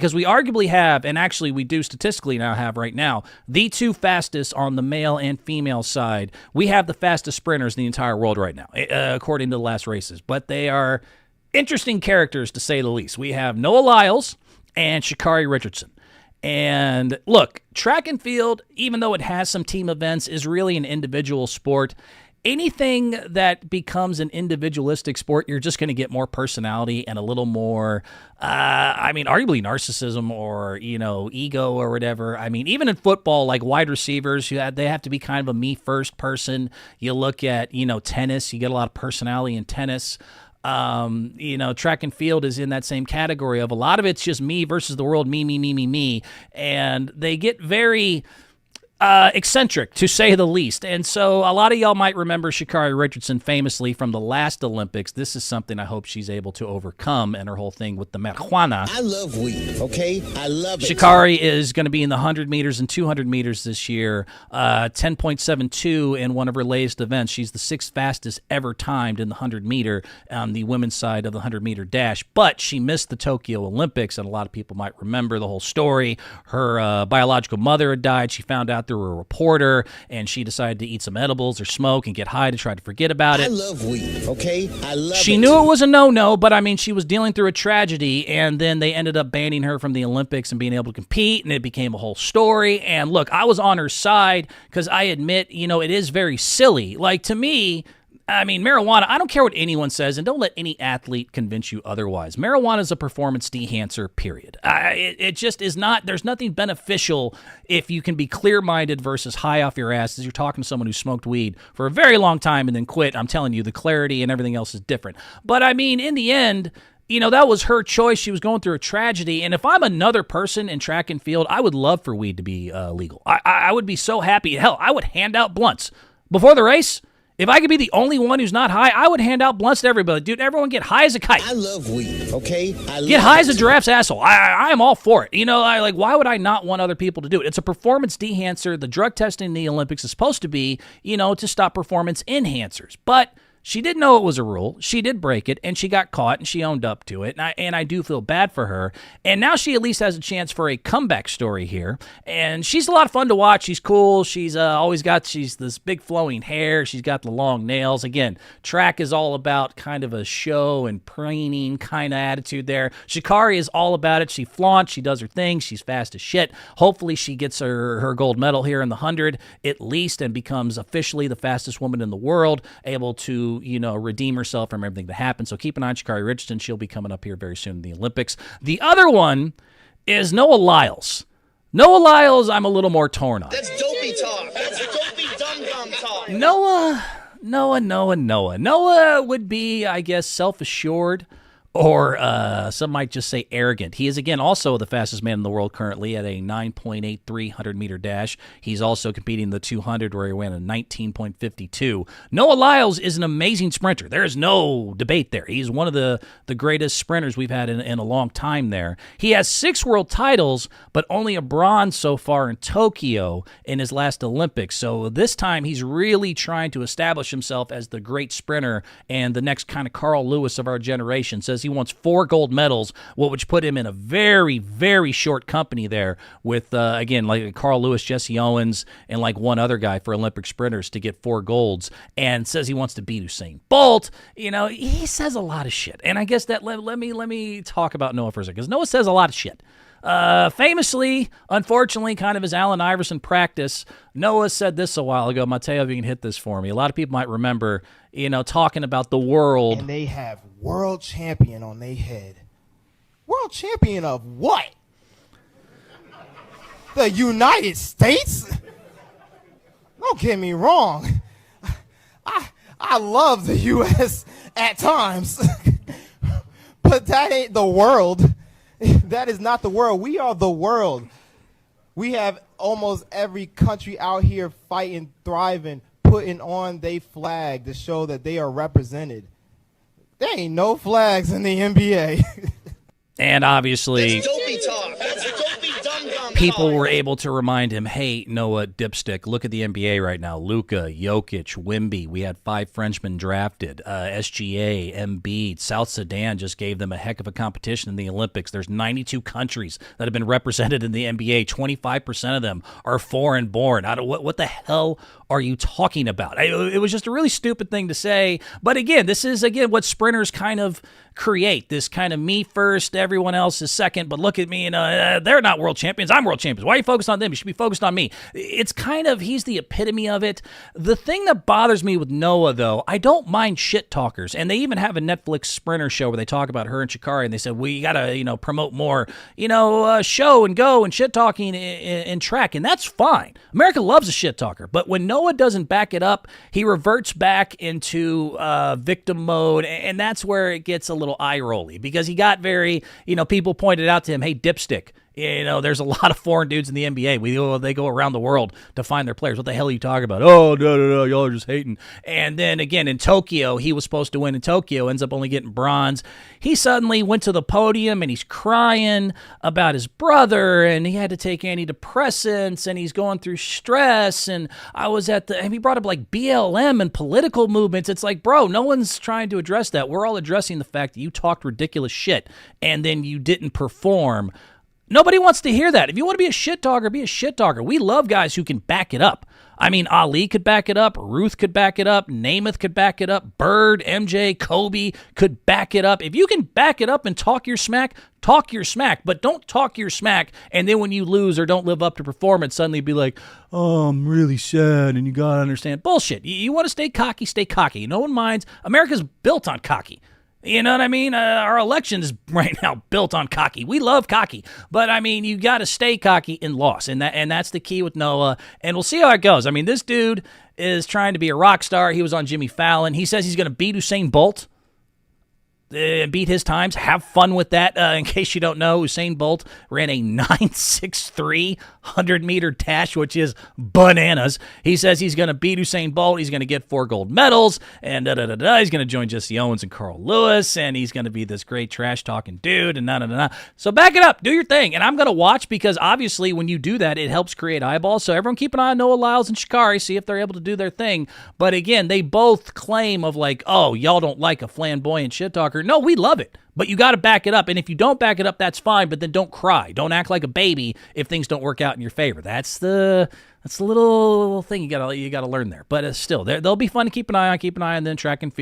because we arguably have, and actually we do statistically now have right now, the two fastest on the male and female side. We have the fastest sprinters in the entire world right now, according to the last races. But they are interesting characters, to say the least. We have Noah Lyles and Shakari Richardson. And look, track and field, even though it has some team events, is really an individual sport. Anything that becomes an individualistic sport, you're just going to get more personality and a little more, arguably narcissism or, ego or whatever. I mean, even in football, like wide receivers, they have to be kind of a me-first person. You look at, tennis, you get a lot of personality in tennis. Track and field is in that same category of a lot of it's just me versus the world, me. And they get very eccentric, to say the least. And so a lot of y'all might remember Shakari Richardson famously from the last Olympics. This is something I hope she's able to overcome, and her whole thing with the marijuana. I love weed, okay? I love it. Shakari is going to be in the 100 meters and 200 meters this year, 10.72 in one of her latest events. She's the sixth fastest ever timed in the 100-meter on the women's side of the 100-meter dash, but she missed the Tokyo Olympics, and a lot of people might remember the whole story. Her biological mother had died. She found out through a reporter, and she decided to eat some edibles or smoke and get high to try to forget about it. I love weed, okay? I love it. She knew it was a no-no, but I mean, she was dealing through a tragedy, and then they ended up banning her from the Olympics and being able to compete, and it became a whole story. And look, I was on her side because I admit, it is very silly. Like, to me, I mean, marijuana, I don't care what anyone says, and don't let any athlete convince you otherwise. Marijuana is a performance enhancer, period. It just is not, there's nothing beneficial if you can be clear-minded versus high off your ass as you're talking to someone who smoked weed for a very long time and then quit. I'm telling you, the clarity and everything else is different. But I mean, in the end, that was her choice. She was going through a tragedy. And if I'm another person in track and field, I would love for weed to be legal. I would be so happy. Hell, I would hand out blunts before the race. If I could be the only one who's not high, I would hand out blunts to everybody. Dude, everyone get high as a kite. I love weed, okay? Get high as a giraffe's asshole. I am all for it. Why would I not want other people to do it? It's a performance enhancer. The drug testing in the Olympics is supposed to be, to stop performance enhancers. But she didn't know it was a rule. She did break it, and she got caught, and she owned up to it. And I do feel bad for her. And now she at least has a chance for a comeback story here. And she's a lot of fun to watch. She's cool. She's she's this big flowing hair. She's got the long nails. Again, track is all about kind of a show and preening kind of attitude there. Shacarri is all about it. She flaunts. She does her thing. She's fast as shit. Hopefully she gets her gold medal here in the 100 at least and becomes officially the fastest woman in the world, able to redeem herself from everything that happened. So keep an eye on Shakari Richardson. She'll be coming up here very soon in the Olympics. The other one is Noah Lyles. Noah Lyles, I'm a little more torn on. That's dopey talk. That's dopey dum-dum talk. Noah would be, I guess, self-assured, or some might just say arrogant. He is, again, also the fastest man in the world currently at a 9.83 100-meter dash. He's also competing in the 200 where he ran a 19.52. Noah Lyles is an amazing sprinter. There is no debate there. He's one of the greatest sprinters we've had in a long time there. He has 6 world titles, but only a bronze so far in Tokyo in his last Olympics. So this time he's really trying to establish himself as the great sprinter and the next kind of Carl Lewis of our generation. Says he wants 4 gold medals, which put him in a very, very short company there with, again, like Carl Lewis, Jesse Owens, and like one other guy for Olympic sprinters to get 4 golds, and says he wants to beat Usain Bolt. He says a lot of shit. And I guess that let me talk about Noah for a second, because Noah says a lot of shit. Famously, unfortunately, kind of his Allen Iverson practice, Noah said this a while ago. Mateo, if you can hit this for me. A lot of people might remember, talking about the world. And they have world champion on their head. World champion of what? The United States? Don't get me wrong. I love the U.S. at times. But that ain't the world. That is not the world. We are the world. We have almost every country out here fighting, thriving, putting on their flag to show that they are represented. There ain't no flags in the NBA. And obviously, That's dopey talk. That's dopey dum-dum talk. people were able to remind him, hey, Noah Dipstick, look at the NBA right now. Luka, Jokic, Wimby. We had 5 Frenchmen drafted. SGA, Embiid, South Sudan just gave them a heck of a competition in the Olympics. There's 92 countries that have been represented in the NBA. 25% of them are foreign-born. What the hell are you talking about? It was just a really stupid thing to say. But again, this is, what sprinters kind of create, this kind of me first, everyone else is second, but look at me, and they're not world champions, I'm world champions. Why are you focused on them? You should be focused on me. It's kind of, he's the epitome of it. The thing that bothers me with Noah, though, I don't mind shit talkers, and they even have a Netflix sprinter show where they talk about her and Shacarri, and they said, we gotta, promote more, show and go and shit talking in track, and that's fine. America loves a shit talker, but when Noah doesn't back it up, he reverts back into victim mode, and that's where it gets a little eye-rolly, because he got very, people pointed out to him, hey, Dipstick, there's a lot of foreign dudes in the NBA. They go around the world to find their players. What the hell are you talking about? Oh, no, y'all are just hating. And then again, in Tokyo, he was supposed to win in Tokyo, ends up only getting bronze. He suddenly went to the podium and he's crying about his brother, and he had to take antidepressants, and he's going through stress. And he brought up like BLM and political movements. It's like, bro, no one's trying to address that. We're all addressing the fact that you talked ridiculous shit and then you didn't perform. Nobody wants to hear that. If you want to be a shit talker, be a shit talker. We love guys who can back it up. I mean, Ali could back it up. Ruth could back it up. Namath could back it up. Bird, MJ, Kobe could back it up. If you can back it up and talk your smack, but don't talk your smack and then when you lose or don't live up to performance, suddenly be like, oh, I'm really sad, and you got to understand. Bullshit. You want to stay cocky, stay cocky. No one minds. America's built on cocky. You know what I mean? Our election is right now built on cocky. We love cocky, but I mean, you got to stay cocky in loss, and that's the key with Noah. And we'll see how it goes. I mean, this dude is trying to be a rock star. He was on Jimmy Fallon. He says he's going to beat Usain Bolt. Beat his times. Have fun with that. In case you don't know, Usain Bolt ran a 9.63 100-meter dash, which is bananas. He says he's going to beat Usain Bolt. He's going to get 4 gold medals, and He's going to join Jesse Owens and Carl Lewis, and he's going to be this great trash-talking dude, and So back it up. Do your thing, and I'm going to watch, because obviously when you do that, it helps create eyeballs. So everyone keep an eye on Noah, Lyles, and Shakari, see if they're able to do their thing. But again, they both claim of like, oh, y'all don't like a flamboyant shit talker. No, we love it, but you got to back it up. And if you don't back it up, that's fine, but then don't cry. Don't act like a baby if things don't work out in your favor. That's the little thing you got to learn there. But still, they'll be fun to keep an eye on then track and field.